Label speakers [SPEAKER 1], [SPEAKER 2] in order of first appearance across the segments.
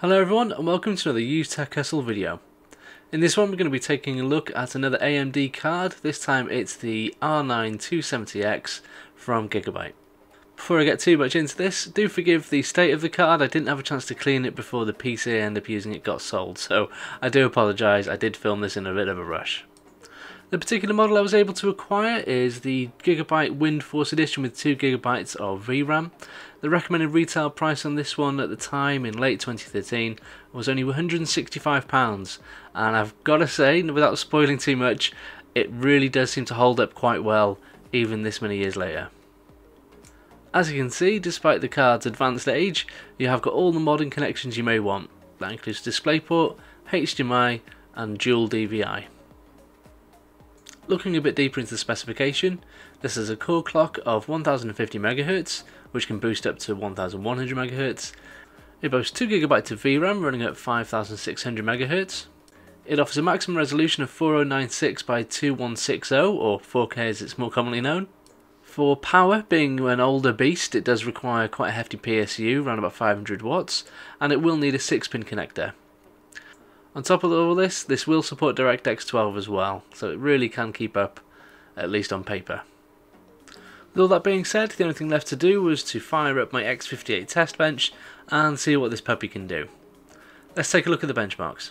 [SPEAKER 1] Hello everyone and welcome to another Used Tech Hustle video. In this one we're going to be taking a look at another AMD card. This time it's the R9 270X from Gigabyte. Before I get too much into this, do forgive the state of the card. I didn't have a chance to clean it before the PC I ended up using it got sold, so I do apologise. I did film this in a bit of a rush. The particular model I was able to acquire is the Gigabyte Windforce Edition with 2GB of VRAM. The recommended retail price on this one at the time in late 2013 was only £165, and I've got to say, without spoiling too much, it really does seem to hold up quite well even this many years later. As you can see, despite the card's advanced age, you have got all the modern connections you may want. That includes DisplayPort, HDMI and dual DVI. Looking a bit deeper into the specification, this is a core clock of 1050 MHz, which can boost up to 1100 MHz. It boasts 2GB of VRAM running at 5600 MHz. It offers a maximum resolution of 4096 by 2160, or 4K as it's more commonly known. For power, being an older beast, it does require quite a hefty PSU, around about 500 watts, and it will need a 6-pin connector. On top of all this will support DirectX 12 as well, so it really can keep up, at least on paper. With all that being said, the only thing left to do was to fire up my X58 test bench and see what this puppy can do. Let's take a look at the benchmarks.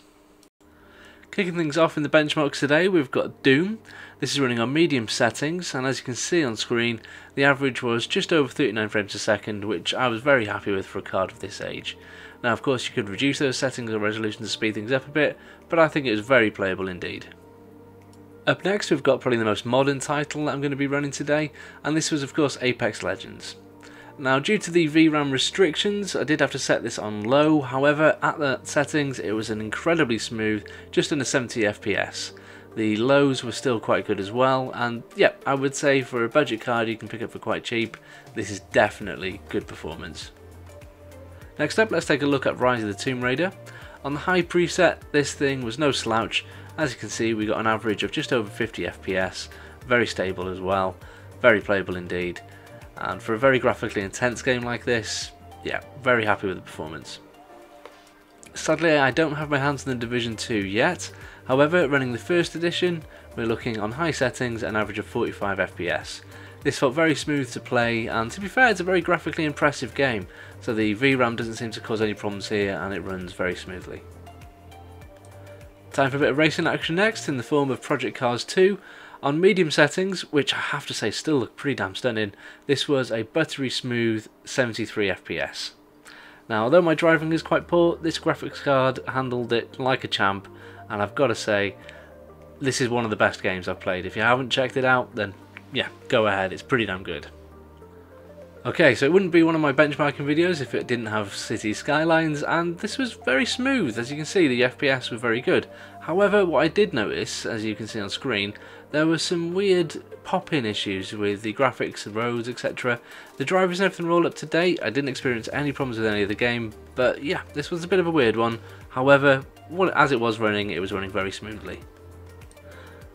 [SPEAKER 1] Kicking things off in the benchmarks today, we've got Doom. This is running on medium settings, and as you can see on screen, the average was just over 39 frames a second, which I was very happy with for a card of this age. Now of course you could reduce those settings or resolution to speed things up a bit, but I think it was very playable indeed. Up next we've got probably the most modern title that I'm going to be running today, and this was of course Apex Legends. Now due to the VRAM restrictions I did have to set this on low, however at the settings it was an incredibly smooth, just under 70 FPS. The lows were still quite good as well, and yeah, I would say for a budget card you can pick up for quite cheap, this is definitely good performance. Next up, let's take a look at Rise of the Tomb Raider. On the high preset, this thing was no slouch. As you can see, we got an average of just over 50 FPS, very stable as well, very playable indeed. And for a very graphically intense game like this, yeah, very happy with the performance. Sadly, I don't have my hands on the Division 2 yet. However, running the first edition, we're looking on high settings, an average of 45 FPS. This felt very smooth to play, and to be fair, it's a very graphically impressive game, so the VRAM doesn't seem to cause any problems here and it runs very smoothly. Time for a bit of racing action next in the form of Project Cars 2. On medium settings, which I have to say still look pretty damn stunning, this was a buttery smooth 73 FPS. Now although my driving is quite poor, this graphics card handled it like a champ, and I've got to say, this is one of the best games I've played. If you haven't checked it out, then yeah, go ahead, it's pretty damn good. Okay, so it wouldn't be one of my benchmarking videos if it didn't have city skylines, and this was very smooth. As you can see, the FPS were very good. However, what I did notice, as you can see on screen, there were some weird pop-in issues with the graphics, the roads, etc. The drivers and everything rolled up to date. I didn't experience any problems with any of the game, but yeah, this was a bit of a weird one. However, as it was running very smoothly.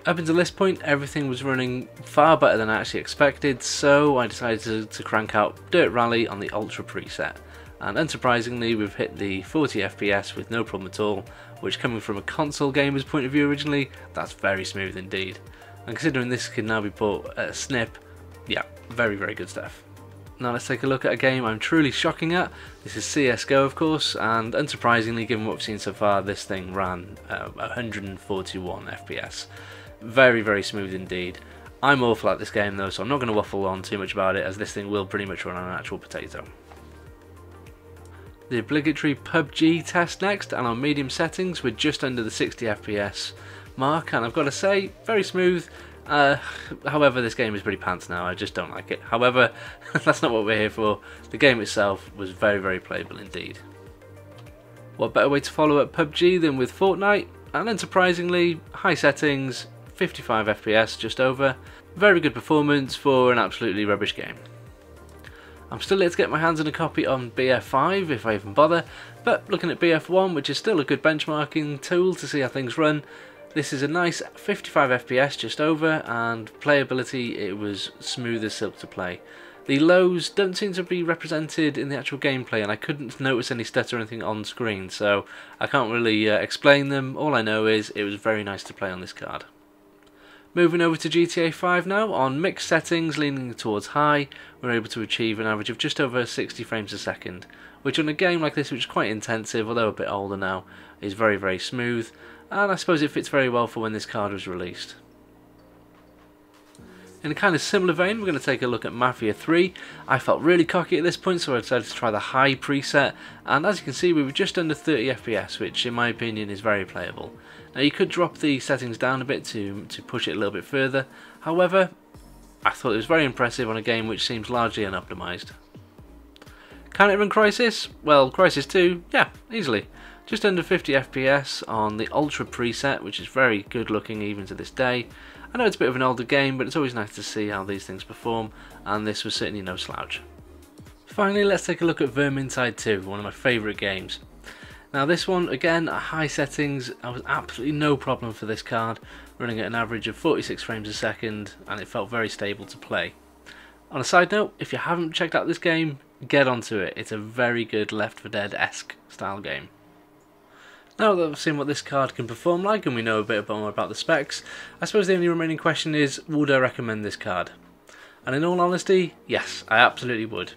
[SPEAKER 1] Up until this point, everything was running far better than I actually expected, so I decided to crank out Dirt Rally on the Ultra preset. And unsurprisingly, we've hit the 40 FPS with no problem at all, which coming from a console gamer's point of view originally, that's very smooth indeed. And considering this can now be bought at a snip, yeah, very good stuff. Now let's take a look at a game I'm truly shocking at. This is CSGO of course, and unsurprisingly given what we've seen so far, this thing ran 141 FPS. Very smooth indeed. I'm awful at this game though, so I'm not going to waffle on too much about it, as this thing will pretty much run on an actual potato. The obligatory PUBG test next, and on medium settings we're just under the 60 FPS mark, and I've got to say, very smooth. However, this game is pretty pants now, I just don't like it. However, that's not what we're here for. The game itself was very playable indeed. What better way to follow up PUBG than with Fortnite, and unsurprisingly, high settings, 55 FPS just over, very good performance for an absolutely rubbish game. I'm still yet to get my hands on a copy on BF5 if I even bother, but looking at BF1, which is still a good benchmarking tool to see how things run, this is a nice 55 FPS just over, and playability, it was smooth as silk to play. The lows don't seem to be represented in the actual gameplay, and I couldn't notice any stutter or anything on screen, so I can't really explain them. All I know is it was very nice to play on this card. Moving over to GTA 5 now, on mixed settings leaning towards high, we're able to achieve an average of just over 60 frames a second, which on a game like this, which is quite intensive, although a bit older now, is very, very smooth, and I suppose it fits very well for when this card was released. In a kind of similar vein, we're going to take a look at Mafia 3. I felt really cocky at this point, so I decided to try the high preset, and as you can see we were just under 30 FPS, which in my opinion is very playable. Now you could drop the settings down a bit to push it a little bit further, however I thought it was very impressive on a game which seems largely unoptimised. Can it run Crysis? Well, Crysis 2, yeah, easily. Just under 50 FPS on the Ultra preset, which is very good looking even to this day. I know it's a bit of an older game, but it's always nice to see how these things perform, and this was certainly no slouch. Finally, let's take a look at Vermintide 2, one of my favourite games. Now this one, again, at high settings, I was absolutely no problem for this card, running at an average of 46 frames a second, and it felt very stable to play. On a side note, if you haven't checked out this game, get onto it. It's a very good Left 4 Dead-esque style game. Now that we've seen what this card can perform like and we know a bit more about the specs, I suppose the only remaining question is, would I recommend this card? And in all honesty, yes, I absolutely would.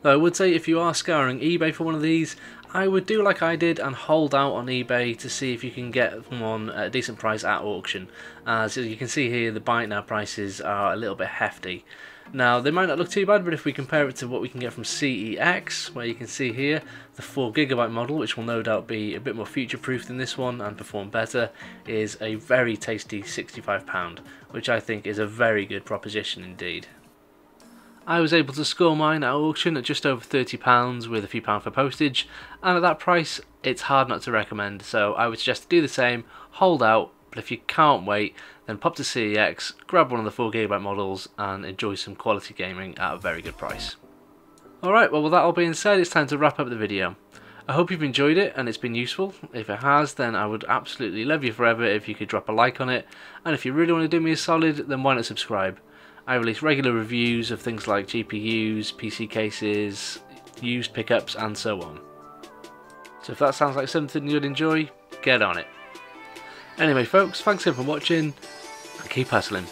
[SPEAKER 1] Though I would say if you are scouring eBay for one of these, I would do like I did and hold out on eBay to see if you can get one at a decent price at auction. As you can see here, the buy it now prices are a little bit hefty. Now they might not look too bad, but if we compare it to what we can get from CEX, where you can see here the 4GB model, which will no doubt be a bit more future proof than this one and perform better, is a very tasty £65, which I think is a very good proposition indeed. I was able to score mine at auction at just over £30 with a few pounds for postage, and at that price it's hard not to recommend, so I would suggest to do the same, hold out, but if you can't wait then pop to CEX, grab one of the 4GB models and enjoy some quality gaming at a very good price. Alright, well with that all being said, it's time to wrap up the video. I hope you've enjoyed it and it's been useful. If it has, then I would absolutely love you forever if you could drop a like on it, and if you really want to do me a solid, then why not subscribe? I release regular reviews of things like GPUs, PC cases, used pickups and so on. So if that sounds like something you'd enjoy, get on it. Anyway folks, thanks again for watching and keep hustling.